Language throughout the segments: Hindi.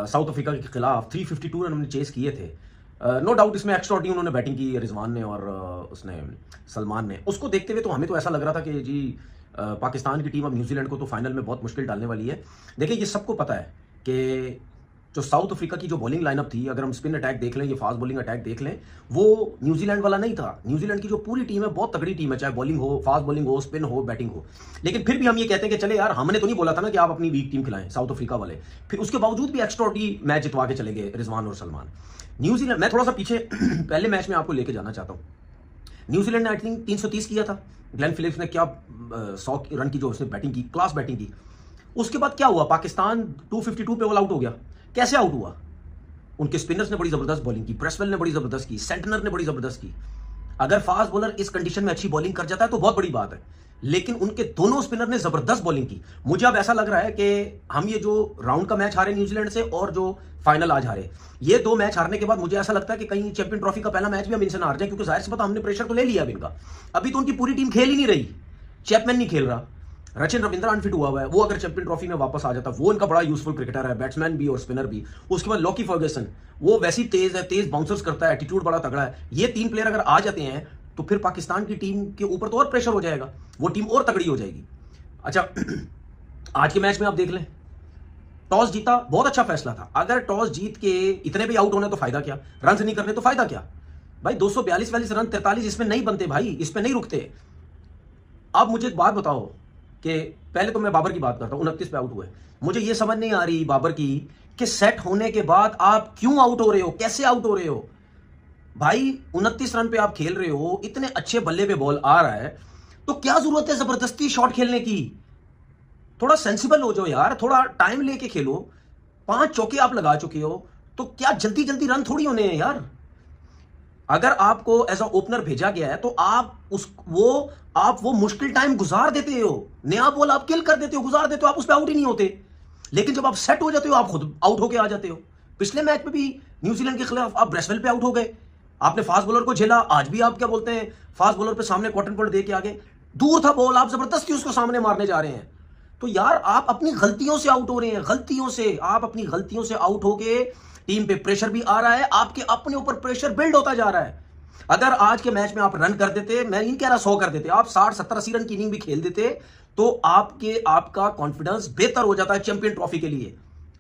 साउथ अफ्रीका के खिलाफ 352 रन हमने चेस किए थे। नो डाउट इसमें एक्स्ट्रा टी उन्होंने बैटिंग की, रिजवान ने और उसने सलमान ने। उसको देखते हुए तो हमें तो ऐसा लग रहा था कि जी पाकिस्तान की टीम अब न्यूजीलैंड को तो फाइनल में बहुत मुश्किल डालने वाली है। देखिए ये सबको पता है कि जो साउथ अफ्रीका की जो बॉलिंग लाइनअप थी, अगर हम स्पिन अटैक देख लें, ये फास्ट बॉलिंग अटैक देख लें, वो न्यूजीलैंड वाला नहीं था। न्यूजीलैंड की जो पूरी टीम है बहुत तगड़ी टीम है, चाहे बॉलिंग हो, फास्ट बॉलिंग हो, स्पिन हो, बैटिंग हो। लेकिन फिर भी हम ये कहते हैं कि चले यार, हमने तो नहीं बोला था ना कि आप अपनी वीक टीम खिलाएं साउथ अफ्रीका वाले। फिर उसके बावजूद भी एक्स्ट्रा टी मैच जितवा के चले गए रिजवान और सलमान। न्यूजीलैंड, मैं थोड़ा सा पीछे पहले मैच में आपको लेके जाना चाहता हूँ। न्यूजीलैंड ने आई थिंक 330 किया था। ग्लेन फिलिप्स ने क्या 100 रन की जो उसने बैटिंग की, क्लास बैटिंग की। उसके बाद क्या हुआ, पाकिस्तान 252 पे ऑल आउट हो गया। कैसे आउट हुआ? उनके स्पिनर्स ने बड़ी जबरदस्त बॉलिंग की, ब्रेसवेल ने बड़ी जबरदस्त की, सेंटनर ने बड़ी जबरदस्त की। अगर फास्ट बॉलर इस कंडीशन में अच्छी बॉलिंग कर जाता है तो बहुत बड़ी बात है, लेकिन उनके दोनों स्पिनर ने जबरदस्त बॉलिंग की। मुझे अब ऐसा लग रहा है कि हम ये जो राउंड का मैच हारे न्यूजीलैंड से और जो फाइनल आज हारे, ये दो मैच हारने के बाद मुझे ऐसा लगता है कि कहीं चैंपियन ट्रॉफी का पहला मैच भी हम इनसे ना हार जाए, क्योंकि जाहिर सी बात हमने प्रेशर तो ले लिया अब इनका। अभी तो उनकी पूरी टीम खेल ही नहीं रही, चैपमैन नहीं खेल रहा, रचिन रविंद्र अनफिट हुआ है। वो अगर चैंपियन ट्रॉफी में वापस आ जाता, वो इनका बड़ा यूजफुल क्रिकेटर है, बैट्समैन भी और स्पिनर भी। उसके बाद लॉकी फर्गसन, वो वैसी तेज है, तेज बाउंसर्स करता है, एटीट्यूड बड़ा तगड़ा है। ये तीन प्लेयर अगर आ जाते हैं तो फिर पाकिस्तान की टीम के ऊपर तो और प्रेशर हो जाएगा, वो टीम और तगड़ी हो जाएगी। अच्छा आज के मैच में आप देख लें, टॉस जीता, बहुत अच्छा फैसला था। अगर टॉस जीत के इतने भी आउट होने तो फायदा क्या, रन नहीं करने तो फायदा क्या भाई। 242 रन 43 इसमें नहीं बनते भाई, इसमें नहीं रुकते। अब मुझे एक बात बताओ कि पहले तो मैं बाबर की बात करता हूं, 29 पे आउट हुए। मुझे यह समझ नहीं आ रही बाबर की कि सेट होने के बाद आप क्यों आउट हो रहे हो, कैसे आउट हो रहे हो भाई। 29 रन पे आप खेल रहे हो, इतने अच्छे बल्ले पे बॉल आ रहा है, तो क्या जरूरत है जबरदस्ती शॉट खेलने की। थोड़ा सेंसिबल हो जाओ यार, थोड़ा टाइम लेके खेलो। 5 चौके आप लगा चुके हो, तो क्या जल्दी जल्दी रन थोड़ी होने हैं यार। अगर आपको एज अ ओपनर भेजा गया है तो आप वो मुश्किल टाइम गुजार देते हो, नया बॉल आप किल कर देते हो, गुजार देते हो, आप उस पर आउट ही नहीं होते। लेकिन जब आप सेट हो जाते हो आप खुद आउट होके आ जाते हो। पिछले मैच में भी न्यूजीलैंड के खिलाफ आप ब्रेसवेल पे आउट हो गए, आपने फास्ट बॉलर को झेला। आज भी आप क्या बोलते हैं, फास्ट बॉलर पे सामने कॉटन बॉल दे के आगे, दूर था बॉल, आप जबरदस्ती उसको सामने मारने जा रहे हैं। तो यार आप अपनी गलतियों से आउट हो रहे हैं, गलतियों से, आप अपनी गलतियों से आउट होके टीम पे प्रेशर भी आ रहा है, आपके अपने ऊपर प्रेशर बिल्ड होता जा रहा है। अगर आज के मैच में आप रन कर देते, मैं नहीं कह रहा 100 कर देते, आप 60 70 80 रन की इनिंग भी खेल देते, तो आपका कॉन्फिडेंस बेहतर हो जाता है चैंपियन ट्रॉफी के लिए।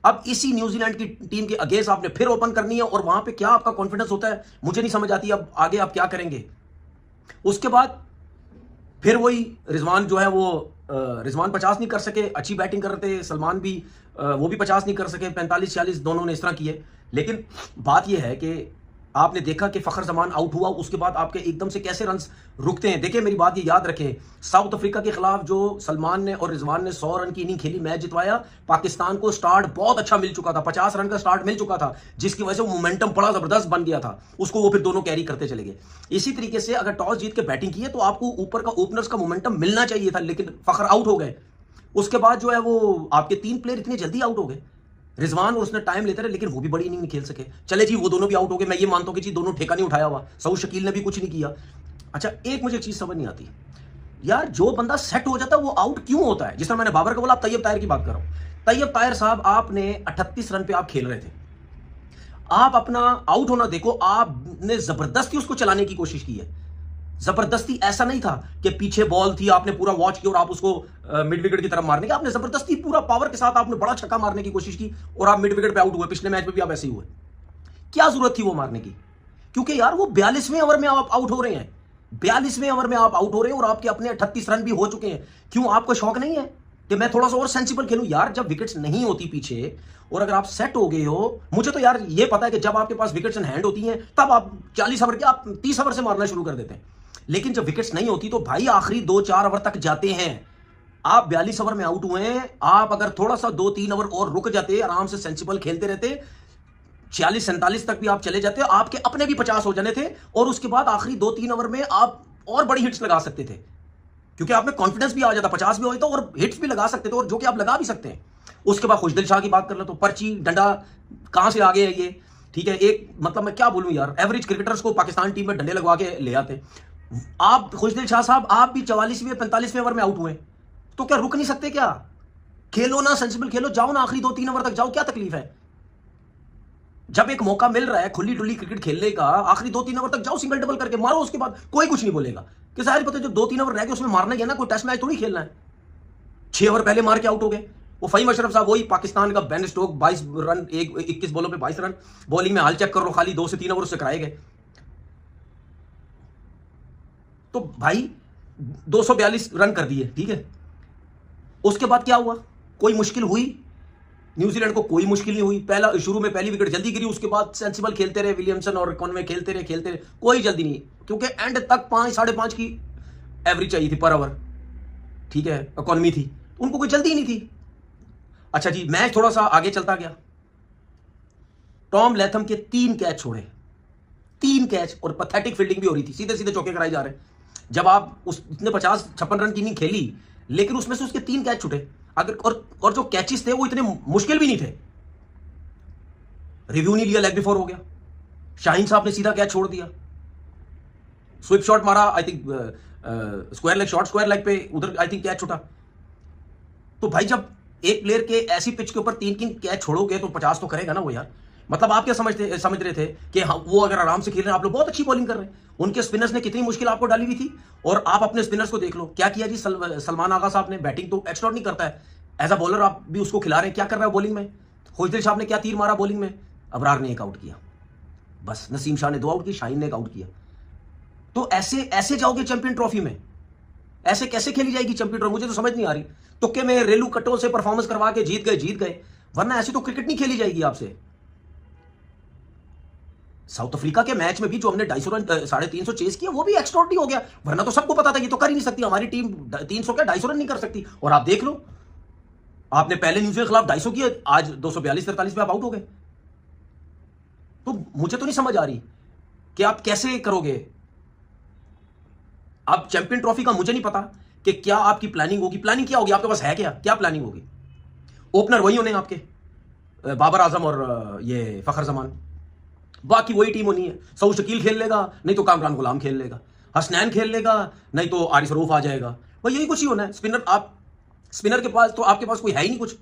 अब इसी न्यूजीलैंड की टीम के अगेंस्ट आपने फिर ओपन करनी है, और वहां पे क्या आपका कॉन्फिडेंस होता है मुझे नहीं समझ आती। अब आगे आप क्या करेंगे? उसके बाद फिर वही रिजवान जो है वो रिजवान 50 नहीं कर सके, अच्छी बैटिंग कर रहे थे। सलमान भी वो भी 50 नहीं कर सके, 45 46 दोनों ने इस तरह किए। लेकिन बात यह है कि आपने देखा कि फखर जमान आउट हुआ, उसके बाद आपके एकदम से कैसे रन रुकते हैं। देखिए मेरी बात ये याद रखें, साउथ अफ्रीका के खिलाफ जो सलमान ने और रिजवान ने 100 रन की इनिंग खेली, मैच जितवाया, पाकिस्तान को स्टार्ट बहुत अच्छा मिल चुका था, 50 रन का स्टार्ट मिल चुका था, जिसकी वजह से मोमेंटम बड़ा जबरदस्त बन गया था, उसको वो फिर दोनों कैरी करते चले गए। इसी तरीके से अगर टॉस जीत के बैटिंग की है तो आपको ऊपर का ओपनर्स का मोमेंटम मिलना चाहिए था, लेकिन फखर आउट हो गए। उसके बाद जो है वो आपके 3 प्लेयर इतने जल्दी आउट हो गए। रिजवान और उसने टाइम लेते रहे, लेकिन वो भी बड़ी इनिंग नहीं खेल सके। चले जी वो दोनों भी आउट हो गए, मैं ये मानता हूं कि जी दोनों ठेका नहीं उठाया हुआ, सऊद शकील ने भी कुछ नहीं किया। अच्छा एक मुझे चीज समझ नहीं आती यार, जो बंदा सेट हो जाता है वो आउट क्यों होता है? जिस तरह मैंने बाबर को बोला, आप तैयब ताहिर की बात कर रहा हूं। तैयब ताहिर साहब, आपने 38 रन पे आप खेल रहे थे, आप अपना आउट होना देखो, आपने जबरदस्ती उसको चलाने की कोशिश की है। जबरदस्ती ऐसा नहीं था कि पीछे बॉल थी, आपने पूरा वॉच किया और आप उसको मिड विकेट की तरफ मारने की, आपने जबरदस्ती पूरा पावर के साथ आपने बड़ा छक्का मारने की कोशिश की और आप मिड विकेट पे आउट हुए। पिछले मैच में भी आप ऐसे ही हुए। क्या जरूरत थी वो मारने की? क्योंकि यार वो 42वें ओवर में आप आउट हो रहे हैं, 42वें ओवर में आप आउट हो रहे हैं और आपके अपने 38 रन भी हो चुके हैं। क्यों आपको शौक नहीं है कि मैं थोड़ा सा और सेंसिबल खेलूं? यार जब विकेट्स नहीं होती पीछे और अगर आप सेट हो गए हो, मुझे तो यार ये पता है कि जब आपके पास विकेट्स इन हैंड होती हैं तब आप 40 ओवर के, आप 30 ओवर से मारना शुरू कर देते हैं। लेकिन जब विकेट्स नहीं होती तो भाई आखिरी 2-4 ओवर तक जाते हैं। आप 42 ओवर में आउट हुए हैं, आप अगर थोड़ा सा 2-3 ओवर और रुक जाते, आराम से सेंसिबल खेलते रहते, 46-47 तक भी आप चले जाते, आपके अपने भी 50 हो जाने थे, और उसके बाद आखिरी 2-3 ओवर में आप और बड़ी हिट्स लगा सकते थे, क्योंकि आप में कॉन्फिडेंस भी आ जाता, 50 भी होता और हिट्स भी लगा सकते थे, और जो कि आप लगा भी सकते हैं। उसके बाद खुशदिल शाह की बात कर लो तो पर्ची डंडा कहां से आ गए ये, ठीक है। एक मतलब मैं क्या बोलूं यार, एवरेज क्रिकेटर्स को पाकिस्तान टीम में डंडे लगवा के ले आते। आप खुशदिल शाह साहब, आप भी 44वें 45वें ओवर में आउट हुए, तो क्या रुक नहीं सकते? क्या खेलो ना, सेंसिबल खेलो, जाओ ना, आखिरी 2-3 ओवर तक जाओ, क्या तकलीफ है? जब एक मौका मिल रहा है खुली डुली क्रिकेट खेलने का, आखिरी 2-3 ओवर तक जाओ, सिंगल डबल करके मारो, उसके बाद कोई कुछ नहीं बोलेगा कि सारी पता है जो 2-3 ओवर रह गए उसमें मारना ही है ना, कोई टेस्ट मैच थोड़ी खेलना है। 6 ओवर पहले मार के आउट हो गए। वो फहीम अशरफ साहब, वही पाकिस्तान का बेन स्टोक, 22 रन, 21 बॉलों पे 22 रन, बॉलिंग में हाल चेक कर लो, खाली 2 से 3 ओवर उससे कराए गए। तो भाई 242 रन कर दिए, ठीक है। उसके बाद क्या हुआ? कोई मुश्किल हुई? न्यूजीलैंड को कोई मुश्किल नहीं हुई। पहला शुरू में पहली विकेट जल्दी गिरी, उसके बाद सेंसिबल खेलते रहे विलियमसन और कॉनवे, खेलते रहे, कोई जल्दी नहीं, क्योंकि एंड तक 5 5.5 की एवरेज चाहिए थी पर ओवर, ठीक है, इकोनॉमी थी, उनको कोई जल्दी ही नहीं थी। अच्छा जी, मैच थोड़ा सा आगे चलता गया। टॉम लैथम के 3 कैच छोड़े, 3 कैच, और पैथेटिक फील्डिंग भी हो रही थी, सीधे सीधे चौके कराए जा रहे। जब आप उसने 50-56 रन की इनिंग खेली, लेकिन उसमें से उसके 3 कैच छूटे। अगर और जो कैचेस थे वो इतने मुश्किल भी नहीं थे। रिव्यू नहीं लिया, लेग बिफोर हो गया। शाहीन साहब ने सीधा कैच छोड़ दिया, स्विप शॉट मारा, I think square leg shot, square leg पे उधर आई थिंक कैच छूटा। तो भाई जब एक प्लेयर के ऐसी पिच के ऊपर 3 कैच छोड़ोगे तो 50 तो करेगा ना वो यार। मतलब आप क्या समझ रहे थे कि हाँ, वो अगर आराम से खेल रहे हैं, आप लोग बहुत अच्छी बॉलिंग कर रहे हैं, उनके स्पिनर्स ने कितनी मुश्किल आपको डाली हुई थी। और आप अपने स्पिनर्स को देख लो क्या किया जी। सलमान आगा साहब ने, बैटिंग तो एक्स्ट्रा नहीं करता है, एज अ बॉलर आप भी उसको खिला रहे हैं, क्या कर रहा है बॉलिंग में। खुशदिल साहब ने क्या तीर मारा बॉलिंग में, अबरार ने 1 आउट किया, बस। नसीम शाह ने 2 आउट किए, शाहीन ने 1 आउट किया। तो ऐसे ऐसे जाओगे चैंपियन ट्रॉफी में? ऐसे कैसे खेली जाएगी चैंपियन ट्रॉफी? मुझे तो समझ नहीं आ रही। तुक्के में रेलू कट्टों से परफॉर्मेंस करवा के जीत गए, वरना ऐसी तो क्रिकेट नहीं खेली जाएगी आपसे। साउथ अफ्रीका के मैच में भी जो हमने 250 रन 350 चेस किया, वो भी एक्स्ट्राऑर्डिनरी हो गया, वरना तो सबको पता था ये तो कर ही नहीं सकती हमारी टीम, 300 क्या 250 रन नहीं कर सकती। और आप देख लो, आपने पहले न्यूजीलैंड के खिलाफ 250 किए, आज 242-43 पे आप आउट हो गए। तो मुझे तो नहीं समझ आ रही कि आप कैसे करोगे। आप चैंपियन ट्रॉफी का मुझे नहीं पता कि क्या आपकी प्लानिंग होगी। प्लानिंग क्या होगी आपके पास, है क्या प्लानिंग होगी? ओपनर वही होने आपके, बाबर आजम और ये फखर जमान, बाकी वही टीम होनी है। सऊद शकील खेल लेगा, नहीं तो कामरान गुलाम खेल लेगा, हसनैन खेल लेगा, नहीं तो आरिफ रऊफ आ जाएगा, भाई यही कुछ ही होना है। स्पिनर के पास तो आपके पास कोई है ही नहीं कुछ।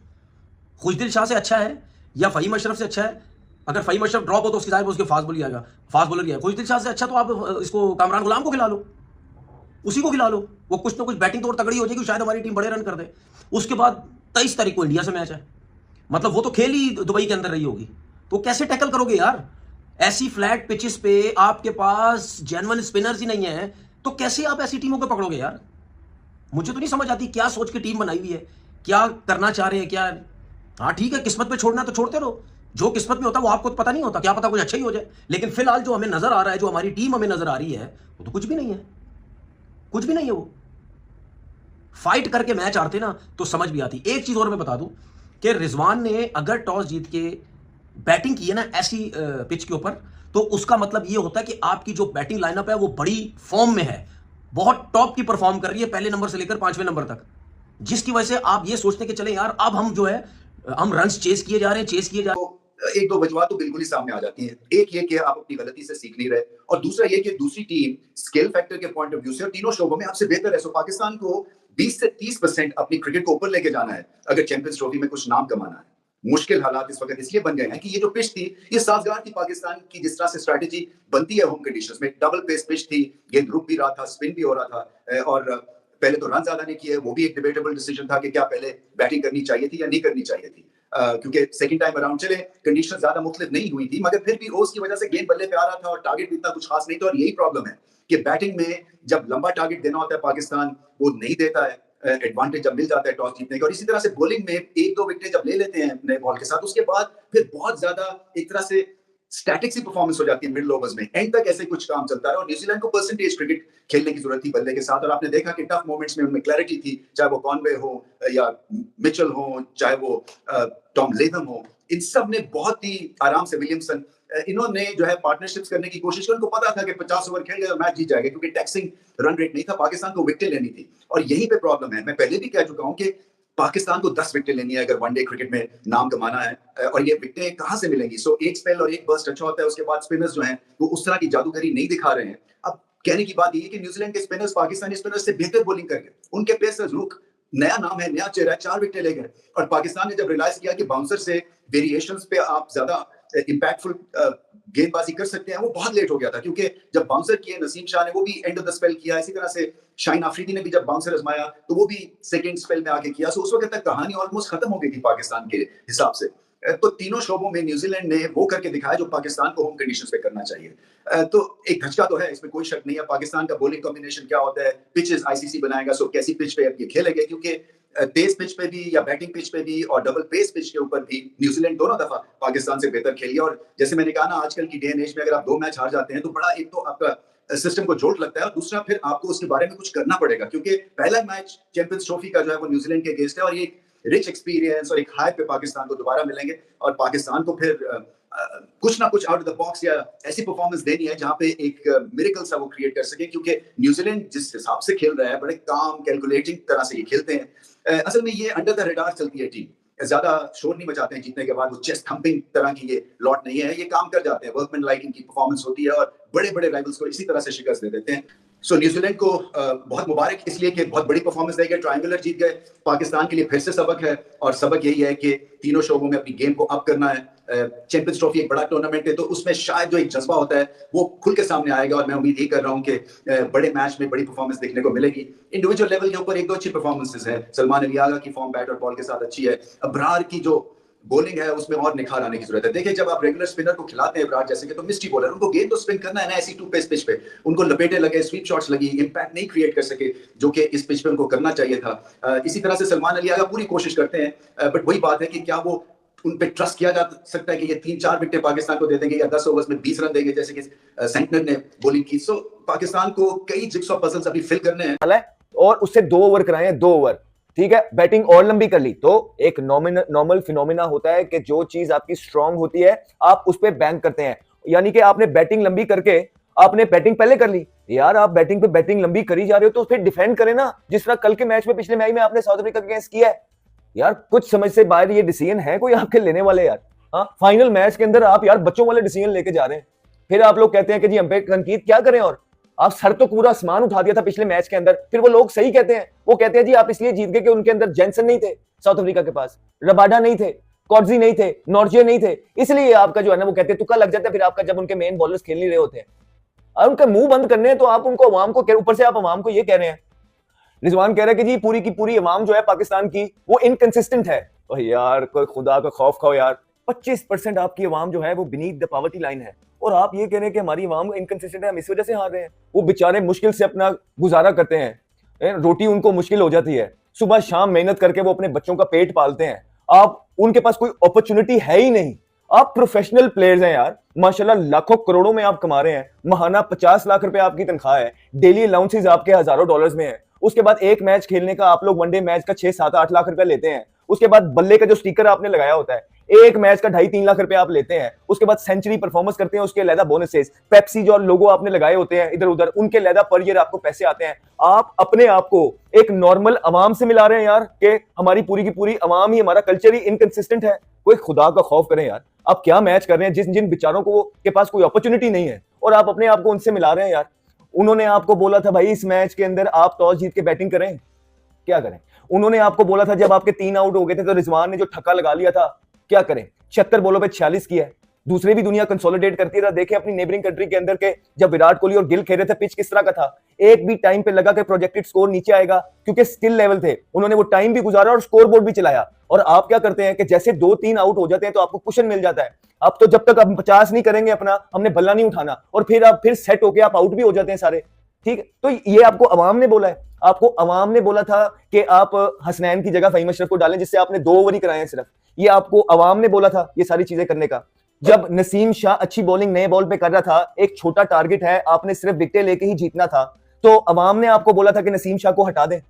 खुशदिल शाह से अच्छा है या फहीम अशरफ से अच्छा है? अगर फहीम अशरफ ड्रॉप हो तो उसकी जाहिर उसके फास्ट बॉलर आएगा, फास्ट बॉलर है। खुशदिल शाह से अच्छा तो आप इसको कामरान गुलाम को खिला लो, उसी को खिला लो, वो कुछ ना कुछ बैटिंग तो और तगड़ी हो जाएगी, शायद हमारी टीम बड़े रन कर दे। उसके बाद 23 तारीख को इंडिया से मैच है, मतलब वो तो खेल ही दुबई के अंदर रही होगी, तो कैसे टैकल करोगे यार? ऐसी फ्लैट पिचेस पे आपके पास जेन्युइन स्पिनर्स ही नहीं है, तो कैसे आप ऐसी टीमों को पकड़ोगे यार? मुझे तो नहीं समझ आती क्या सोच के टीम बनाई हुई है, क्या करना चाह रहे हैं क्या। हाँ ठीक है, किस्मत पे छोड़ना तो छोड़ते रहो, जो किस्मत में होता है वो आपको तो पता नहीं होता, क्या पता कुछ अच्छा ही हो जाए। लेकिन फिलहाल जो हमें नजर आ रहा है, जो हमारी टीम हमें नजर आ रही है, वो तो कुछ भी नहीं है, कुछ भी नहीं है। वो फाइट करके मैच हारते ना तो समझ भी आती। एक चीज और मैं बता दूं कि रिजवान ने अगर टॉस जीत के बैटिंग की है ना ऐसी पिच के ऊपर, तो उसका मतलब ये होता है कि आपकी जो बैटिंग लाइनअप है वो बड़ी फॉर्म में है, बहुत टॉप की परफॉर्म कर रही है, पहले नंबर से लेकर 5वें नंबर तक, जिसकी वजह से आप ये सोचते कि चले यार अब हम जो है हम रन्स चेस किए जा रहे हैं। तो एक दो वजूहत तो बिल्कुल ही सामने आ जाती हैं। एक ये कि आप अपनी गलती से सीख नहीं रहे, और दूसरा ये कि दूसरी टीम स्किल फैक्टर के पॉइंट ऑफ व्यू से और तीनों शोबों में आपसे बेहतर है। सो पाकिस्तान को 20 से 30% अपनी क्रिकेट को ऊपर लेके जाना है अगर चैंपियंस ट्रॉफी में कुछ नाम कमाना है। मुश्किल हालात इस वक्त इसलिए बन गए हैं कि ये जो पिच थी ये साजगार थी पाकिस्तान की, जिस तरह से स्ट्रैटेजी बनती है होम कंडीशंस में। डबल पेस पिच थी, गेंद रुक भी रहा था, स्पिन भी हो रहा था, और पहले तो रन ज्यादा नहीं किए, वो भी एक डिबेटेबल डिसीजन था कि क्या पहले बैटिंग करनी चाहिए थी या नहीं करनी चाहिए थी, क्योंकि सेकंड टाइम अराउंड चले कंडीशन ज्यादा मुख्तलिफ नहीं हुई थी, मगर फिर भी ओस की वजह से गेंद बल्ले पे आ रहा था और टारगेट भी इतना कुछ खास नहीं था। और यही प्रॉब्लम है कि बैटिंग में जब लंबा टारगेट देना होता है पाकिस्तान वो नहीं देता है, एडवांटेज जब मिल जाता है टॉस जीतने का। और इसी तरह से बॉलिंग में 1-2 विकेट जब ले लेते हैं नए बॉल के साथ, उसके बाद फिर बहुत ज्यादा एक तरह से स्टैटिक सी परफॉर्मेंस हो जाती है मिडिल ओवर्स में, एंड तक ऐसे कुछ काम चलता है। और न्यूजीलैंड को परसेंटेज क्रिकेट खेलने की जरूरत थी बल्ले के साथ, और आपने देखा कि टफ मोमेंट्स में उनमें क्लैरिटी थी, चाहे वो कॉनवे हो या मिचेल हो, चाहे वो टॉम लेथम हो, इन सब ने बहुत ही आराम से विलियमसन इन्होंने जो है पार्टनरशिप्स करने की कोशिश की। उनको पता था कि 50 ओवर खेल गए तो मैच जीत जाएगा, क्योंकि टैक्सिंग रन रेट नहीं था, पाकिस्तान को विकेट लेनी थी। और यही पे प्रॉब्लम है, मैं पहले भी कह चुका हूं कि पाकिस्तान को 10 विकेट लेनी है अगर वनडे क्रिकेट में नाम कमाना है, और ये विकेटें कहां से मिलेंगी। सो एक स्पेल और एक बर्स्ट अच्छा होता है, उसके बाद स्पिनर्स जो हैं वो उस तरह की जादूगरी नहीं दिखा रहे हैं। अब कहने की बात ये है कि न्यूजीलैंड के स्पिनर्स पाकिस्तानी स्पिनर्स से बेहतर बॉलिंग कर गए, उनके पेसर्स रुक नया नाम है, नया चेहरा है, 4 विकेट ले गए। और पाकिस्तान ने जब रियलाइज किया कि बाउंसर से वेरिएशंस पे आप ज्यादा इंपैक्टफुल गेंदबाजी कर सकते हैं, वो बहुत लेट हो गया था, क्योंकि जब बाउंसर किए नसीम शाह ने, वो भी एंड ऑफ द स्पेल किया, इसी तरह से शाहीन आफरीदी ने भी जब बाउंसर आजमाया तो वो भी सेकंड स्पेल में आके किया। सो उस वक्त तक कहानी ऑलमोस्ट खत्म हो गई थी पाकिस्तान के हिसाब से। तो तीनों शोबों में न्यूजीलैंड ने वो करके दिखाया जो पाकिस्तान को होम कंडीशंस पे करना चाहिए। तो एक धचका तो है, इसमें कोई शक नहीं है। पाकिस्तान का बॉलिंग कॉम्बिनेशन क्या होता है, पिचेस आईसीसी बनाएगा, सो कैसी पिच पे अब ये खेलेंगे, क्योंकि तेज पिच पे भी या बैटिंग पिच पे भी और डबल पेस पिच के ऊपर भी न्यूजीलैंड दोनों दफा पाकिस्तान से बेहतर खेली। और जैसे मैंने कहा ना, आजकल की डे एंड एज में अगर आप 2 मैच हार जाते हैं तो बड़ा, एक तो आपका सिस्टम को चोट लगता है, और दूसरा फिर आपको उसके बारे में कुछ करना पड़ेगा, क्योंकि पहला मैच चैंपियंस ट्रॉफी का जो है वो न्यूजीलैंड के अगेंस्ट है, और ये रिच एक्सपीरियंस और एक हाई पे पाकिस्तान को दोबारा मिलेंगे, और पाकिस्तान को फिर कुछ ना कुछ आउट ऑफ द बॉक्स या ऐसी परफॉर्मेंस देनी है जहां पे एक मिरेकल सा वो क्रिएट कर सके, क्योंकि न्यूजीलैंड जिस हिसाब से खेल रहा है, बड़े काम कैलकुलेटिंग तरह से ये खेलते हैं। असल में ये अंडर द रडार चलती है टीम, ज्यादा शोर नहीं मचाते हैं जीतने के बाद, वो चेस्ट थंपिंग तरह की ये लॉट नहीं है, ये काम कर जाते हैं, वर्कमैन लाइक इनकी परफॉर्मेंस होती है और बड़े बड़े राइवल्स को इसी तरह से शिकस्त दे देते हैं। सो न्यूजीलैंड को बहुत मुबारक इसलिए कि बहुत बड़ी परफॉर्मेंस देके ट्रायंगुलर जीत गए। पाकिस्तान के लिए फिर से सबक है, और सबक यही है कि तीनों शोबों में अपनी गेम को अप करना है। चैंपियंस ट्रॉफी एक बड़ा टूर्नामेंट है, तो उसमें शायद जो एक जज्बा होता है वो खुल के सामने आएगा, और मैं उम्मीद ही कर रहा हूँ कि बड़े मैच में बड़ी परफॉर्मेंस देखने को मिलेगी। इंडिविजुअल लेवल के ऊपर एक दो अच्छी परफॉर्मेंसेस है, सलमान अली आगा की फॉर्म बैट और बॉल के साथ अच्छी है, अबरार की जो बॉलिंग है उसमें और निखार आने की जरूरत है। देखिए, जब आप रेगुलर स्पिनर को खिलाते हैं अबरार जैसे कि, तो मिस्ट्री बॉलर, उनको गेंद तो स्पिन करना है ना, ऐसी टू पेस पिच पे उनको लपेटे लगे, स्वीप शॉट्स लगी, इंपैक्ट नहीं क्रिएट कर सके, जो कि इस पिच पे उनको करना चाहिए था। इसी तरह से सलमान अली आगा पूरी कोशिश करते हैं, बट वही बात है कि क्या वो उन पे ट्रस्ट किया जा सकता है कि ये 3-4 विकेट पाकिस्तान को दे देंगे या 10 ओवर्स में 20 रन देंगे, जैसे कि सेंटनर ने बॉलिंग की। सो पाकिस्तान को कई जिग्सॉ पजल्स अभी फिल करने हैं, और उससे 2 ओवर कराए हैं, 2 ओवर, ठीक है, बैटिंग और लंबी कर ली। तो एक नॉर्मल फिनोमिना होता है कि जो चीज आपकी स्ट्रांग होती है आप उस पर बैंक करते हैं, यानी कि आपने बैटिंग लंबी करके आपने बैटिंग पहले कर ली यार, आप बैटिंग पे बैटिंग लंबी करी जा रहे हो तो फिर डिफेंड करें ना, जिस तरह कल के मैच में, पिछले मैच में आपने साउथ अफ्रीका के अगेंस्ट किया है यार। कुछ समझ से बाहर ये डिसीजन है कोई आपके लेने वाले यार? हाँ, फाइनल मैच के अंदर आप यार बच्चों वाले डिसीजन लेके जा रहे हैं, फिर आप लोग कहते हैं कि जी हम पे तनकीद क्या करें, और आप सर तो पूरा आसमान उठा दिया था पिछले मैच के अंदर। फिर वो लोग सही कहते हैं, वो कहते हैं जी आप इसलिए जीत गए कि उनके अंदर जेंसन नहीं थे, साउथ अफ्रीका के पास रबाडा नहीं थे, कॉर्जी नहीं थे, नॉर्जे नहीं थे, इसलिए आपका जो है ना वो कहते हैं तुक्का लग जाता है फिर आपका, जब उनके मेन बॉलर्स खेल नहीं रहे होते हैं और उनका मुंह बंद करने हैं, तो आप उनको अवाम को, ऊपर से आप अवाम को ये कह रहे हैं। रिजवान कह रहा है कि जी पूरी की पूरी अवाम जो है पाकिस्तान की वो इनकंसिस्टेंट है। तो यार कोई खुदा का खौफ खाओ यार, 25% आपकी अवाम जो है वो बीनीथ द पॉवर्टी लाइन है, और आप ये कह रहे हैं कि हमारी अवाम इनकंसिस्टेंट है, हम इस वजह से हार रहे हैं। वो बेचारे मुश्किल से अपना गुजारा करते हैं, रोटी उनको मुश्किल हो जाती है, सुबह शाम मेहनत करके वो अपने बच्चों का पेट पालते हैं। आप उनके पास कोई अपॉर्चुनिटी है ही नहीं। आप प्रोफेशनल प्लेयर्स हैं यार, माशाल्लाह लाखों करोड़ों में आप कमा रहे हैं, महाना 50 लाख रुपए आपकी तनख्वाह है, डेली अलाउंसेस आपके हजारों डॉलर्स में है। उसके बाद एक मैच खेलने का आप लोग वनडे मैच का 6-7-8 लाख रुपए लेते हैं। उसके बाद बल्ले का जो स्टिकर आपने लगाया होता है, एक मैच का 2.5-3 लाख रुपए आप लेते हैं। उसके बाद सेंचुरी परफॉर्मेंस करते हैं, उसके अलग बोनसेस, पेप्सी जो लोगो आपने लगाए होते हैं इधर उधर, उनके अलग पर ईयर आपको पैसे आते हैं। आप अपने आप को एक नॉर्मल अवाम से मिला रहे हैं यार, कि हमारी पूरी की पूरी अवाम ही, हमारा कल्चर ही इनकंसिस्टेंट है। कोई खुदा का खौफ करें यार, आप क्या मैच कर रहे हैं जिन बेचारों को के पास कोई अपॉर्चुनिटी नहीं है, और आप अपने आप को उनसे मिला रहे हैं यार। उन्होंने आपको बोला था भाई इस मैच के अंदर आप टॉस जीत के बैटिंग करें, क्या करें? उन्होंने आपको बोला था जब आपके 3 आउट हो गए थे तो रिजवान ने जो ठक्का लगा लिया था, क्या करें? 76 बॉलों पे 46 किया है। दूसरे भी दुनिया कंसोलिडेट करती है, देखे अपनी नेबरिंग कंट्री के अंदर के, जब विराट कोहली और गिल खेल रहे थे पिच किस तरह का था, एक भी टाइम पे लगा कि प्रोजेक्टेड स्कोर नीचे आएगा, क्योंकि स्किल लेवल थे, उन्होंने वो टाइम भी गुजारा और स्कोर बोर्ड भी चलाया। और आप क्या करते हैं कि जैसे 2-3 आउट हो जाते हैं तो आपको कुशन मिल जाता है, आप तो जब तक आप 50 नहीं करेंगे अपना, हमने बल्ला नहीं उठाना, और फिर आप फिर सेट होके आप आउट भी हो जाते हैं सारे, ठीक है? तो ये आपको अवाम ने बोला है, आपको अवाम ने बोला था कि आप हसनैन की जगह फहीम अशरफ को डालें, जिससे आपने 2 ओवर ही कराए हैं सिर्फ, ये आपको अवाम ने बोला था ये सारी चीजें करने का। जब नसीम शाह अच्छी बॉलिंग नए बॉल पे कर रहा था, एक छोटा टारगेट है, आपने सिर्फ विकेटें लेके ही जीतना था, तो अवाम ने आपको बोला था कि नसीम शाह को हटा दें,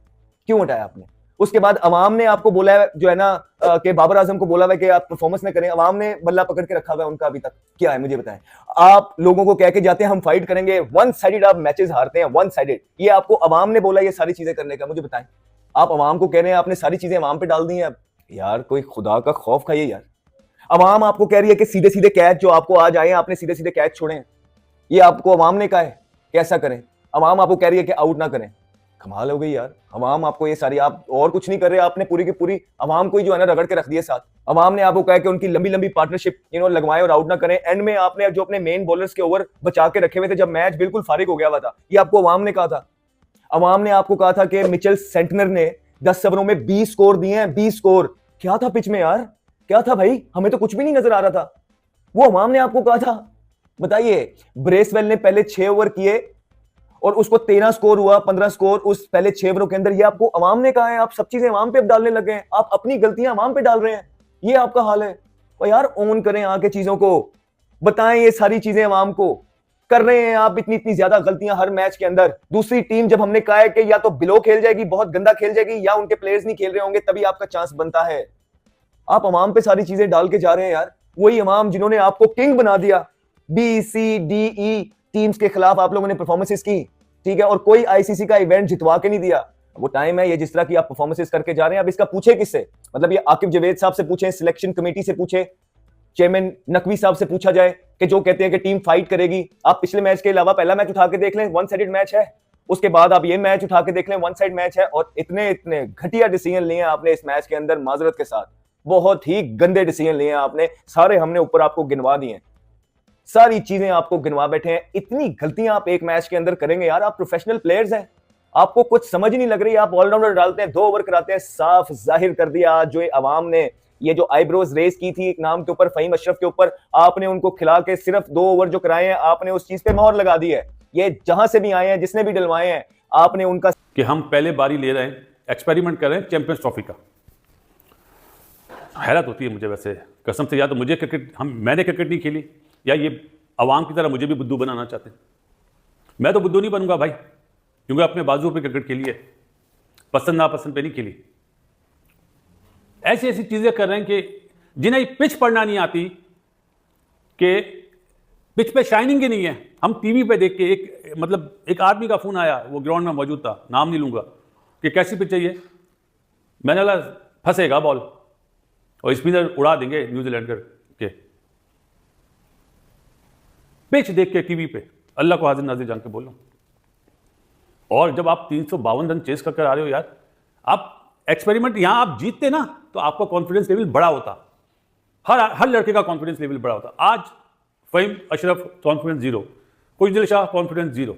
क्यों हटाया आपने? उसके बाद अवाम ने आपको बोला है जो है ना कि बाबर आजम को बोला है कि आप परफॉर्मेंस में करें, अवाम ने बल्ला पकड़ के रखा हुआ है उनका, अभी तक क्या है मुझे बताएं। आप लोगों को कह के जाते हैं हम फाइट करेंगे, वन साइडेड आप मैचेस हारते हैं, वन साइडेड। ये आपको अवाम ने बोला ये सारी चीजें करने का, मुझे बताएं। आप अवाम को कह रहे हैं आपने सारी चीजें अवाम पे डाल दी हैं। यार कोई खुदा का खौफ खाइए यार। अवाम आपको कह रही है कि सीधे सीधे कैच जो आपको आज आए, आपने सीधे सीधे कैच छोड़े हैं, ये आपको अवाम ने कहा है कि ऐसा करें। अवाम आपको कह रही है कि आउट ना करें, कमाल हो गई यार। अवाम आपको ये सारी, आप और कुछ नहीं कर रहे, आपने पूरी की पूरी अवाम को ही जो है ना रगड़ के रख दिया साथ। अवाम ने आपको कहा कि उनकी लंबी लंबी पार्टनरशिप लगवाएं और आउट ना करें। एंड में आपने जो अपने मेन बॉलर्स के ओवर बचा के रखे हुए थे, जब मैच बिल्कुल फारिग हो गया हुआ था, ये आपको अवाम ने कहा था। अवाम ने आपको कहा था कि मिचेल सेंटनर ने 10 ओवरों में 20 स्कोर दिए हैं, 20 स्कोर। क्या था पिच में यार, क्या था भाई, हमें तो कुछ भी नहीं नजर आ रहा था। वो अवाम ने आपको कहा था। बताइए, ब्रेसवेल ने पहले 6 ओवर किए और उसको 13 स्कोर हुआ, 15 स्कोर उस पहले 6 ओवरों के अंदर। ये आपको अवाम ने कहा है। आप सब चीजें अवाम पे डालने लगे हैं, आप अपनी गलतियां अवाम पे डाल रहे हैं। ये आपका हाल है। और यार ओन करें आके चीजों को, बताएं ये सारी चीजें अवाम को। कर रहे हैं आप इतनी इतनी ज्यादा गलतियां हर मैच के अंदर। दूसरी टीम जब हमने कहा है कि या तो बिलो खेल जाएगी, बहुत गंदा खेल जाएगी, या उनके प्लेयर्स नहीं खेल रहे होंगे, तभी आपका चांस बनता है। आप अवाम पे सारी चीजें डाल के जा रहे हैं यार। वही अवाम जिन्होंने आपको किंग बना दिया। B C D E teams के खिलाफ आप लोगों ने परफॉर्मेंसेस की, ठीक है, और कोई आईसीसी का इवेंट जितवा के नहीं दिया। वो टाइम है, ये जिस तरह की आप परफॉर्मेंसेस करके जा रहे हैं, अब इसका पूछे किससे? मतलब ये आकिब जावेद साहब से पूछे, सिलेक्शन कमेटी से पूछे, चेयरमैन नकवी साहब से पूछा जाए कि जो कहते हैं कि टीम फाइट करेगी। आप पिछले मैच के अलावा पहला मैच उठा के देख लें, वन साइडेड मैच है। उसके बाद आप ये मैच उठा के देख लें, वन साइड मैच है। और इतने इतने घटिया डिसीजन लिए हैं आपने इस मैच के अंदर, माजरत के साथ बहुत ही गंदे डिसीजन लिए हैं आपने। सारे हमने ऊपर आपको गिनवा दिए, सारी चीजें आपको गिनवा बैठे हैं। इतनी गलतियां आप एक मैच के अंदर करेंगे यार। आप प्रोफेशनल प्लेयर्स हैं, आपको कुछ समझ नहीं लग रही। आप ऑलराउंडर डालते हैं, 2 ओवर कराते हैं। साफ जाहिर कर दिया आज जो अवाम ने ये जो आईब्रोज रेस की थी एक नाम के ऊपर, फहीम अशरफ के ऊपर, आपने उनको खिला के सिर्फ 2 ओवर जो कराए हैं, आपने उस चीज पे मोहर लगा दी है। ये जहां से भी आए हैं, जिसने भी डलवाए हैं, आपने उनका कि हम पहले बारी ले रहे हैं, एक्सपेरिमेंट कर रहे हैं चैंपियंस ट्रॉफी का। हैरत होती है मुझे वैसे कसम से। या तो मुझे क्रिकेट, मैंने क्रिकेट नहीं खेली, या ये अवाम की तरह मुझे भी बुद्धू बनाना चाहते हैं। मैं तो बुद्धू नहीं बनूंगा भाई, क्योंकि अपने बाजू पे क्रिकेट खेली है, पसंद नापसंद पे नहीं खेली। ऐसी ऐसी चीजें कर रहे हैं कि जिन्हें पिच पढ़ना नहीं आती, कि पिच पे शाइनिंग ही नहीं है। हम टीवी पे देख के एक आदमी का फोन आया, वो ग्राउंड में मौजूद था, नाम नहीं लूंगा, कि कैसी पिच चाहिए। मैंने बोला फंसेगा बॉल और स्पिनर उड़ा देंगे न्यूजीलैंड के। पिच देख के टीवी पे, अल्लाह को हाजिर नाजिर जान के बोल रहा हूं। और जब आप 352 रन चेस कर आ रहे हो यार, आप एक्सपेरिमेंट, यहां आप जीतते ना तो आपका कॉन्फिडेंस लेवल बड़ा होता। हर लड़के का कॉन्फिडेंस लेवल बड़ा होता। आज फहीम अशरफ कॉन्फिडेंस 0, खुशदिल शाह कॉन्फिडेंस 0,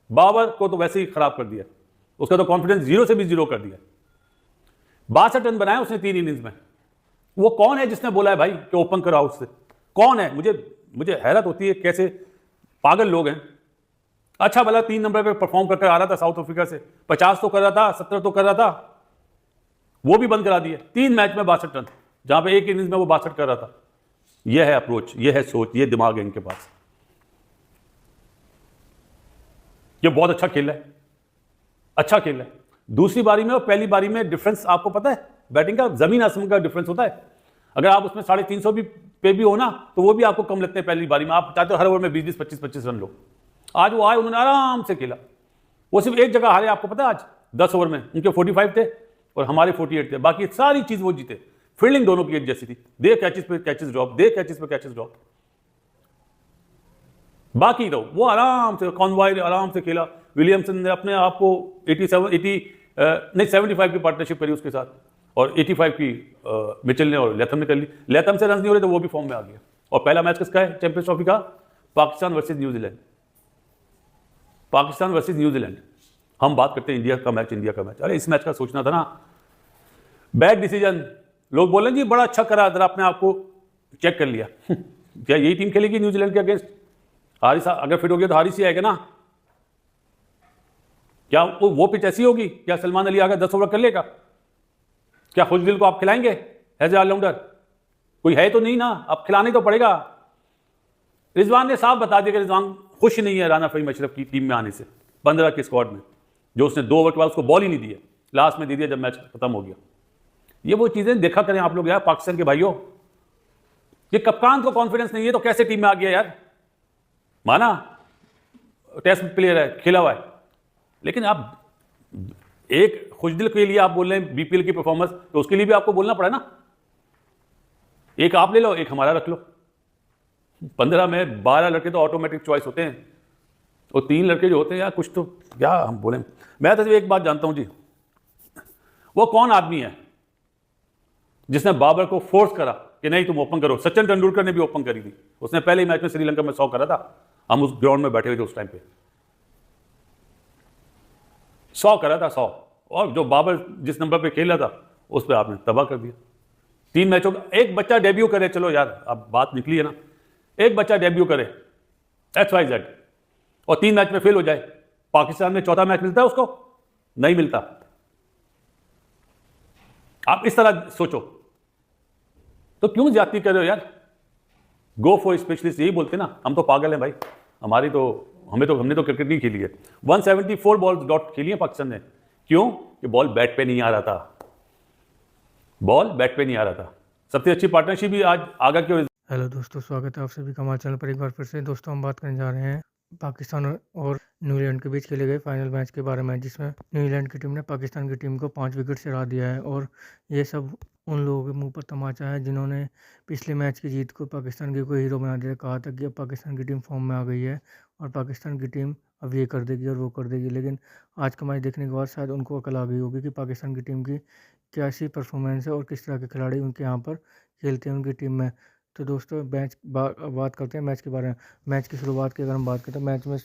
बाबर को तो वैसे ही खराब कर दिया, उसका तो कॉन्फिडेंस 0 से भी 0 कर दिया। 62 रन बनाए उसने 3 इनिंग्स में। वो कौन है जिसने बोला है भाई कि ओपन करो आउट से? कौन है? मुझे हैरत होती है कैसे पागल लोग हैं। अच्छा भला 3 नंबर पे परफॉर्म करके आ रहा था साउथ अफ्रीका से, 50 तो कर रहा था, 70 तो कर रहा था, वो भी बंद करा दिए। 3 मैच में 62 रन, जहां पे एक इनिंग्स में वो 62 कर रहा था। यह है अप्रोच, यह है सोच, यह दिमाग है इनके पास। ये बहुत अच्छा खेल है, अच्छा खेल है। दूसरी बारी में और पहली बारी में डिफरेंस आपको पता है, बैटिंग का जमीन आसमान का डिफरेंस होता है। अगर आप उसमें 350 पे भी हो ना, तो वो भी आपको कम लगते हैं पहली बारी में। आप चाहते हो हर ओवर में 20-20, 25-25 रन लो। आज वो आए, उन्होंने आराम से खेला। वो सिर्फ एक जगह हारे, आपको पता है, आज 10 ओवर में उनके 45 थे और हमारे 48 थे। बाकी सारी चीज वो जीते। फील्डिंग दोनों की एक जैसी थी, दे कैचेस पे कैचेस ड्रॉप, दे कैचेस पे कैचेस ड्रॉप। बाकी तो वो आराम से, कॉनवॉय आराम से खेला। विलियमसन ने अपने आप को 75 की पार्टनरशिप करी उसके साथ, और 85 की मिचेल ने और लेथम ने कर ली। लेथम से रन नहीं हो रहे तो वो भी फॉर्म में आ गया। और पहला मैच किसका है चैंपियंस ट्रॉफी का? Pakistan versus New Zealand. Pakistan versus New Zealand. हम बात करते हैं इंडिया का मैच, इंडिया का मैच। अरे इस मैच का सोचना था ना। Bad decision. लोग बोलें जी बड़ा अच्छा करा, जरा अपने आप को चेक कर लिया। क्या यही टीम खेलेगी न्यूजीलैंड के अगेंस्ट? हारिस अगर फिट हो गया तो हारिस ही आएगा ना। क्या वो पिच ऐसी होगी? क्या सलमान अली आकर 10 ओवर कर लेगा? क्या खुशदिल को आप खिलाएंगे एज ए ऑलराउंडर? कोई है तो नहीं ना, अब खिलाने तो पड़ेगा। रिजवान ने साफ बता दिया कि रिजवान खुश नहीं है राना फहीम अशरफ की टीम में आने से, 15 के स्क्वाड में, जो उसने 2 ओवर के बाद उसको बॉल ही नहीं दी है, लास्ट में दे दिया जब मैच खत्म हो गया। ये वो चीजें देखा करें आप लोग यार, पाकिस्तान के भाइयों। ये कप्तान को कॉन्फिडेंस नहीं है तो कैसे टीम में आ गया यार? माना टेस्ट प्लेयर है, खेला हुआ है, लेकिन आप एक खुशदिल के लिए आप बोल रहे हैं बीपीएल की परफॉर्मेंस, तो उसके लिए भी आपको बोलना पड़ा ना। एक आप ले लो, एक हमारा रख लो। 15 में 12 लड़के तो ऑटोमेटिक चॉइस होते हैं। वो 3 लड़के जो होते हैं यार, कुछ तो क्या हम बोले। मैं तो एक बात जानता हूं जी, वो कौन आदमी है जिसने बाबर को फोर्स करा कि नहीं तुम ओपन करो। सचिन तेंदुलकर ने भी ओपन करी थी, उसने पहले ही मैच में श्रीलंका में 100 करा था। हम उस ग्राउंड में बैठे हुए थे उस टाइम पे, 100 करा था, 100। और जो बाबर जिस नंबर पे खेल रहा था उस पर आपने तबाह कर दिया। 3 मैचों का एक बच्चा डेब्यू करे, चलो यार अब बात निकली है ना, एक बच्चा डेब्यू करे XYZ और 3 मैच में फेल हो जाए, पाकिस्तान में चौथा मैच मिलता है उसको? नहीं मिलता। आप इस तरह सोचो तो क्यों ज्यादती कर रहे हो यार? गो फॉर स्पेशलिस्ट, यही बोलते ना, हम तो पागल हैं भाई, हमने तो क्रिकेट नहीं खेली है। 174 बॉल डॉट खेली है पाकिस्तान ने। क्यों? कि बॉल बैट पे नहीं आ रहा था, बॉल बैट पे नहीं आ रहा था। सबसे अच्छी पार्टनरशिप भी आज आगा क्यों। हेलो दोस्तों, स्वागत है आप सभी का हमारे चैनल पर एक बार फिर से। दोस्तों हम बात करने जा रहे हैं पाकिस्तान और न्यूजीलैंड के बीच खेले गए फाइनल मैच के बारे में, जिसमें न्यूजीलैंड की टीम ने पाकिस्तान की टीम को 5 विकेट से हरा दिया है। और ये सब उन लोगों के मुंह पर तमाचा है जिन्होंने पिछले मैच की जीत को पाकिस्तान की कोई हीरो बना दिया। कहा था कि अब पाकिस्तान की टीम फॉर्म में आ गई है और पाकिस्तान की टीम अब ये कर देगी और वो कर देगी। लेकिन आज का मैच देखने के बाद शायद उनको अकल आ गई होगी कि पाकिस्तान की टीम की कैसी परफॉर्मेंस है और किस तरह के खिलाड़ी उनके यहाँ पर खेलते हैं उनकी टीम में। तो दोस्तों बात करते हैं मैच के बारे में। मैच की शुरुआत की अगर हम बात करें तो मैच में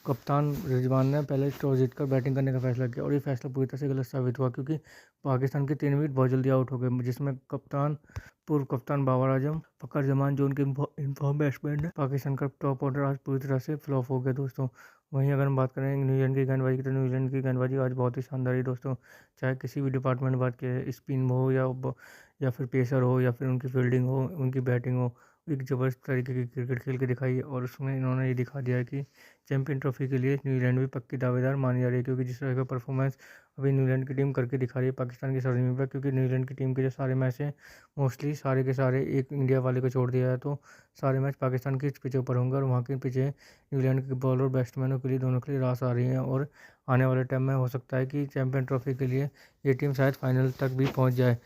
कप्तान रिजवान ने पहले टॉस जीतकर बैटिंग करने का फैसला किया और ये फैसला पूरी तरह से गलत साबित हुआ, क्योंकि पाकिस्तान के 3 विकेट बहुत जल्दी आउट हो गए, जिसमें पूर्व कप्तान बाबर आजम, फ़खर जमान जो उनके इनफॉर्म बैट्समैन है, पाकिस्तान का टॉप ऑर्डर आज पूरी तरह से फ्लॉप हो गया दोस्तों। वहीं अगर हम बात करें न्यूजीलैंड की गेंदबाजी की तो न्यूजीलैंड की गेंदबाजी आज बहुत ही शानदार है दोस्तों। चाहे किसी भी डिपार्टमेंट में बात की, स्पिन हो या फिर पेसर हो या फिर उनकी फील्डिंग हो, उनकी बैटिंग हो, एक ज़बरदस्त तरीके की क्रिकेट खेल के दिखाई है। और उसमें इन्होंने ये दिखा दिया है कि चैंपियन ट्रॉफी के लिए न्यूजीलैंड भी पक्की दावेदार मानी जा रही है, क्योंकि जिस तरह का परफॉर्मेंस अभी न्यूजीलैंड की टीम करके दिखा रही है पाकिस्तान की सरजमीं पर। क्योंकि न्यूजीलैंड की टीम के जो सारे मैच हैं मोस्टली सारे के सारे, एक इंडिया वाले को छोड़ दिया है, तो सारे मैच पाकिस्तान की पिचों पर होंगे और वहाँ के पिचें न्यूजीलैंड के बॉलर बैट्समैनों के लिए दोनों के लिए रास आ रही हैं। और आने वाले टाइम में हो सकता है कि चैंपियन ट्रॉफी के लिए ये टीम शायद फाइनल तक भी पहुँच जाए।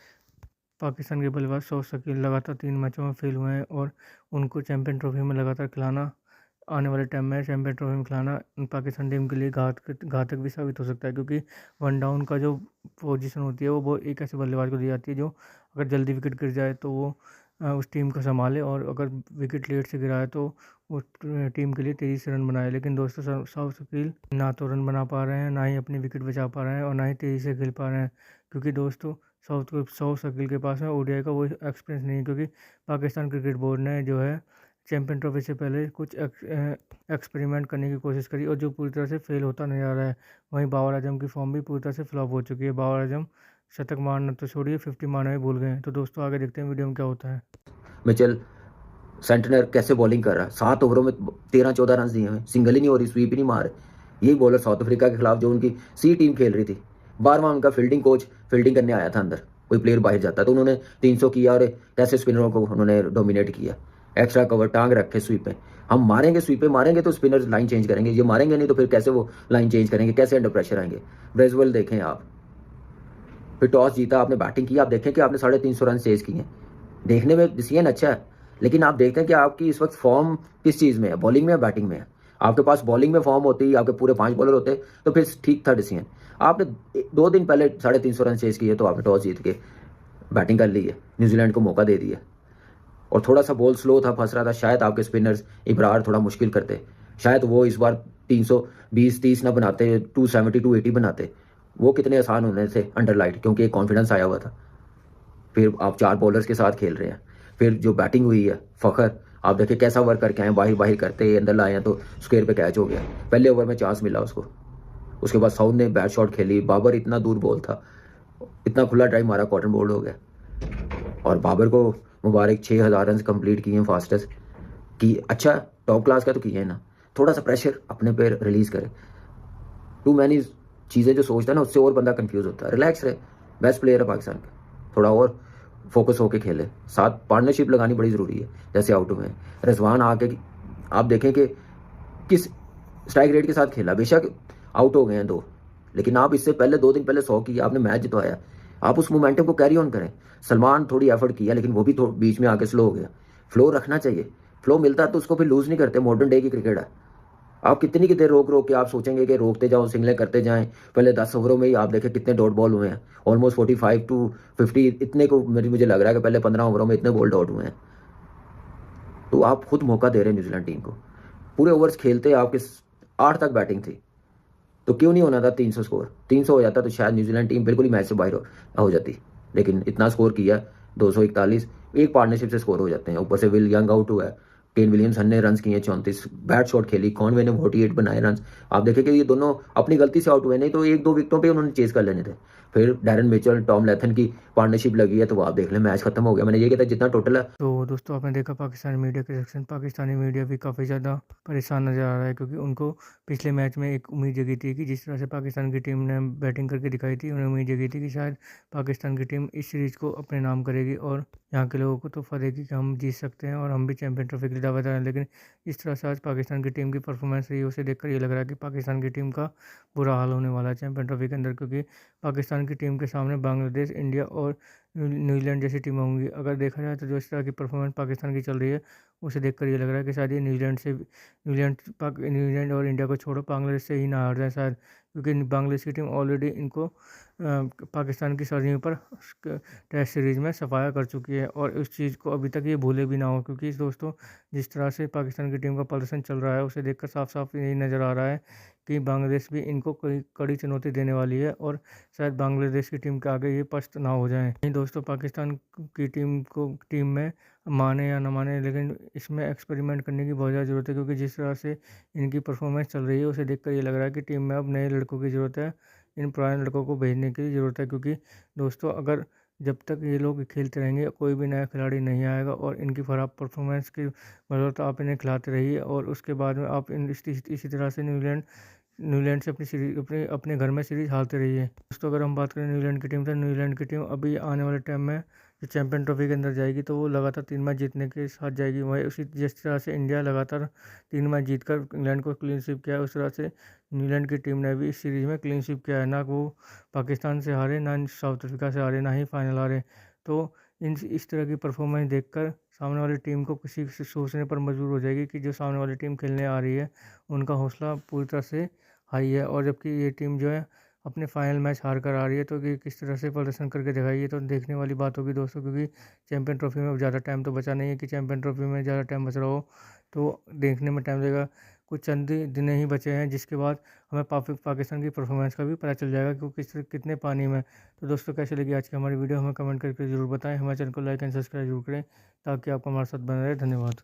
पाकिस्तान के बल्लेबाज शौक शकील लगातार 3 मैचों में फेल हुए हैं और उनको चैंपियन ट्रॉफी में लगातार खिलाना, आने वाले टाइम में चैंपियन ट्रॉफी में खिलाना पाकिस्तान टीम के लिए घातक भी साबित हो सकता है। क्योंकि 1 डाउन का जो पोजीशन होती है वो एक ऐसे बल्लेबाज को दी जाती है जो अगर जल्दी विकेट गिर जाए तो वो उस टीम को संभाले, और अगर विकेट लेट से गिरा है तो वो टीम के लिए तेज़ी से रन बनाए। लेकिन दोस्तों शौक शकील ना तो रन बना पा रहे हैं, ना ही अपनी विकेट बचा पा रहे हैं और ना ही तेज़ी से खेल पा रहे हैं, क्योंकि दोस्तों शौक शकील के पास में ओडीआई का वो एक्सपीरियंस नहीं है। क्योंकि पाकिस्तान क्रिकेट बोर्ड ने जो है चैंपियन ट्रॉफी से पहले कुछ एक्सपेरिमेंट करने की कोशिश करी और जो पूरी तरह से फेल होता नजर आ रहा है। वहीं बाबर आजम की फॉर्म भी पूरी तरह से फ्लॉप हो चुकी है। बाबर आजम शतक मारना तो छोड़िए 50 मारना भी भूल गए हैं। तो दोस्तों आगे देखते हैं वीडियो में क्या होता है। मिचेल सेंटनर कैसे बॉलिंग कर रहा है, 7 ओवरों में 13-14 रन दिए हैं, सिंगल ही नहीं हो रही, स्वीप ही नहीं मार। यही बॉलर साउथ अफ्रीका के खिलाफ जो उनकी सी टीम खेल रही थी, 12वां उनका फील्डिंग कोच फील्डिंग करने आया था अंदर, कोई प्लेयर बाहर जाता तो उन्होंने 300 किया और कैसे स्पिनरों को उन्होंने डोमिनेट किया, एक्स्ट्रा कवर टांग रखे स्वीप पे। हम मारेंगे स्वीप पे मारेंगे तो स्पिनर लाइन चेंज करेंगे, ये मारेंगे नहीं तो फिर कैसे वो लाइन चेंज करेंगे, कैसे अंडर प्रेशर आएंगे। ब्रेजवेल देखें आप, फिर टॉस जीता, आपने बैटिंग की, आप देखें कि आपने 350 रन चेज किए हैं। देखने में डिसीजन अच्छा है, लेकिन आप देखते हैं कि आपकी इस वक्त फॉर्म किस चीज़ में है, बॉलिंग में या बैटिंग में है। आपके पास बॉलिंग में फॉर्म होती, आपके पूरे 5 बॉलर होते तो फिर ठीक था डिसीजन। आपने 2 दिन पहले 350 रन चेज किए तो आपने टॉस जीत के बैटिंग कर ली है, न्यूजीलैंड को मौका दे दिया और थोड़ा सा बॉल स्लो था, फंस रहा था। शायद आपके स्पिनर्स इब्रार थोड़ा मुश्किल करते, शायद वो इस बार 320-30 ना बनाते, 270-280 बनाते, वो कितने आसान होने थे अंडर लाइट, क्योंकि एक कॉन्फिडेंस आया हुआ था। फिर आप 4 बॉलर्स के साथ खेल रहे हैं। फिर जो बैटिंग हुई है, फ़खर आप देखिए कैसा वर्क करके आए, बाहिर करते अंदर लाए हैं तो स्क्वायर पे कैच हो गया। पहले ओवर में चांस मिला उसको, उसके बाद साउथ ने बैट शॉट खेली, बाबर इतना दूर बॉल था, इतना खुला ड्राइव मारा, कॉटन बोल्ड हो गया। और बाबर को मुबारक, 6000 रन कंप्लीट किए हैं फास्टेस्ट की। अच्छा टॉप क्लास का तो किया है ना, थोड़ा सा प्रेशर अपने पे रिलीज़ करे। टू मैनी चीज़ें जो सोचता है ना उससे और बंदा कंफ्यूज होता है। रिलैक्स रहे, बेस्ट प्लेयर है पाकिस्तान का, थोड़ा और फोकस होके खेले। साथ पार्टनरशिप लगानी बड़ी ज़रूरी है, जैसे आउट में रिजवान आके आप देखें कि किस स्ट्राइक रेट के साथ खेला। बेशक आउट हो गए हैं 2, लेकिन आप इससे पहले 2 दिन पहले 100 की आपने मैच जितवाया, आप उस मोमेंटम को कैरी ऑन करें। सलमान थोड़ी एफर्ट किया लेकिन वो भी बीच में आके स्लो हो गया। फ्लो रखना चाहिए, फ्लो मिलता है तो उसको फिर लूज़ नहीं करते। मॉडर्न डे की क्रिकेट है, आप कितनी की देर रोक रोक के आप सोचेंगे कि रोकते जाओ, सिंगलें करते जाएं। पहले 10 ओवरों में ही आप देखें कितने डॉट बॉल हुए हैं, ऑलमोस्ट 45 टू 50 इतने को मुझे लग रहा है कि पहले 15 ओवरों में इतने बॉल डॉट हुए हैं। तो आप खुद मौका दे रहे हैं न्यूजीलैंड टीम को। पूरे ओवर्स खेलते आपके 8 तक बैटिंग थी, तो क्यों नहीं होना था 300 स्कोर। 300 हो जाता तो शायद न्यूजीलैंड टीम बिल्कुल ही मैच से बाहर हो जाती, लेकिन इतना स्कोर किया 241, एक पार्टनरशिप से स्कोर हो जाते हैं। ऊपर से विल यंग आउट हुआ है, केन विलियमसन ने रन किए 34, बैट शॉट खेली, कॉनवे ने 48 बनाए रन। आप देखें कि ये दोनों अपनी गलती से आउट हुए, नहीं तो 1-2 विकेटों पे उन्होंने चेज कर लेने थे। फिर डैरन मिचेल टॉम लैथन की पार्टनरशिप लगी है, तो आप देख लें मैच खत्म हो गया। मैंने ये कहता जितना टोटल है। तो दोस्तों आपने देखा पाकिस्तानी मीडिया के सेक्शन, पाकिस्तानी मीडिया भी काफ़ी ज़्यादा परेशान नज़र आ रहा है, क्योंकि उनको पिछले मैच में एक उम्मीद जगी थी कि जिस तरह से पाकिस्तान की टीम ने बैटिंग करके दिखाई थी, उन्हें उम्मीद जगी थी कि शायद पाकिस्तान की टीम इस सीरीज़ को अपने नाम करेगी और यहाँ के लोगों को तोहफा देगी कि हम जीत सकते हैं और हम भी चैंपियन ट्रॉफी के लिए दावेदार हैं। लेकिन इस तरह से आज पाकिस्तान की टीम की परफॉर्मेंस रही, उसे देखकर ये लग रहा है कि पाकिस्तान की टीम का बुरा हाल होने वाला है चैंपियन ट्रॉफी के अंदर, क्योंकि पाकिस्तान की टीम के सामने बांग्लादेश, इंडिया और न्यूजीलैंड जैसी टीमें होंगी। अगर देखा जाए तो जो इस तरह की परफॉर्मेंस पाकिस्तान की चल रही है, उसे देखकर ये लग रहा है कि शायद ये न्यूजीलैंड और इंडिया को छोड़ो बांग्लादेश से ही ना हार जाए शायद, क्योंकि बांग्लादेश की टीम ऑलरेडी इनको पाकिस्तान की सरजमीं पर टेस्ट सीरीज़ में सफाया कर चुकी है और उस चीज़ को अभी तक ये भूले भी ना हो। क्योंकि दोस्तों जिस तरह से पाकिस्तान की टीम का प्रदर्शन चल रहा है, उसे देखकर साफ साफ यही नज़र आ रहा है कि बांग्लादेश भी इनको कड़ी चुनौती देने वाली है और शायद बांग्लादेश की टीम के आगे ये पस्त ना हो जाए। नहीं दोस्तों, पाकिस्तान की टीम में माने या ना माने, लेकिन इसमें एक्सपेरिमेंट करने की बहुत ज़्यादा ज़रूरत है, क्योंकि जिस तरह से इनकी परफॉर्मेंस चल रही है, उसे देखकर ये लग रहा है कि टीम में अब नए लड़कों की ज़रूरत है, इन पुराने लड़कों को भेजने की ज़रूरत है। क्योंकि दोस्तों अगर जब तक ये लोग खेलते रहेंगे, कोई भी नया खिलाड़ी नहीं आएगा और इनकी ख़राब परफॉर्मेंस की बदौलत आप इन्हें खिलाते रहिए और उसके बाद में आप इसी तरह से न्यूजीलैंड से अपनी सीरीज अपने घर में सीरीज़ हारते रहिए। दोस्तों अगर हम बात करें न्यूजीलैंड की टीम, तो न्यूजीलैंड की टीम अभी आने वाले टाइम में जो चैंपियन ट्रॉफी के अंदर जाएगी, तो वो लगातार 3 मैच जीतने के साथ जाएगी। वही उसी जिस तरह से इंडिया लगातार 3 मैच जीतकर इंग्लैंड को क्लीन स्वीप किया है, उस तरह से न्यूजीलैंड की टीम ने भी इस सीरीज़ में क्लीन स्वीप किया है। ना वो पाकिस्तान से हारे, ना साउथ अफ्रीका से हारे, ना ही फाइनल हारे। तो इस तरह की परफॉर्मेंस देखकर सामने वाली टीम को किसी सोचने पर मजबूर हो जाएगी कि जो सामने वाली टीम खेलने आ रही है, उनका हौसला पूरी तरह से हाई है। और जबकि ये टीम जो है अपने फाइनल मैच हार कर आ रही है, तो कि किस तरह से प्रदर्शन करके दिखाई है, तो देखने वाली बात होगी दोस्तों। क्योंकि चैंपियन ट्रॉफी में अब ज़्यादा टाइम तो बचा नहीं है कि चैंपियन ट्रॉफी में ज़्यादा टाइम बच रहा हो, तो देखने में टाइम लगेगा। कुछ चंद दिन ही बचे हैं, जिसके बाद हमें पाकिस्तान की परफॉर्मेंस का भी पता चल जाएगा कि वो कितने पानी में। तो दोस्तों कैसे लगी आज की हमारी वीडियो, हमें कमेंट करके ज़रूर बताएं। हमारे चैनल को लाइक एंड सब्सक्राइब जरूर करें, ताकि आपको हमारे साथ बने रहे। धन्यवाद।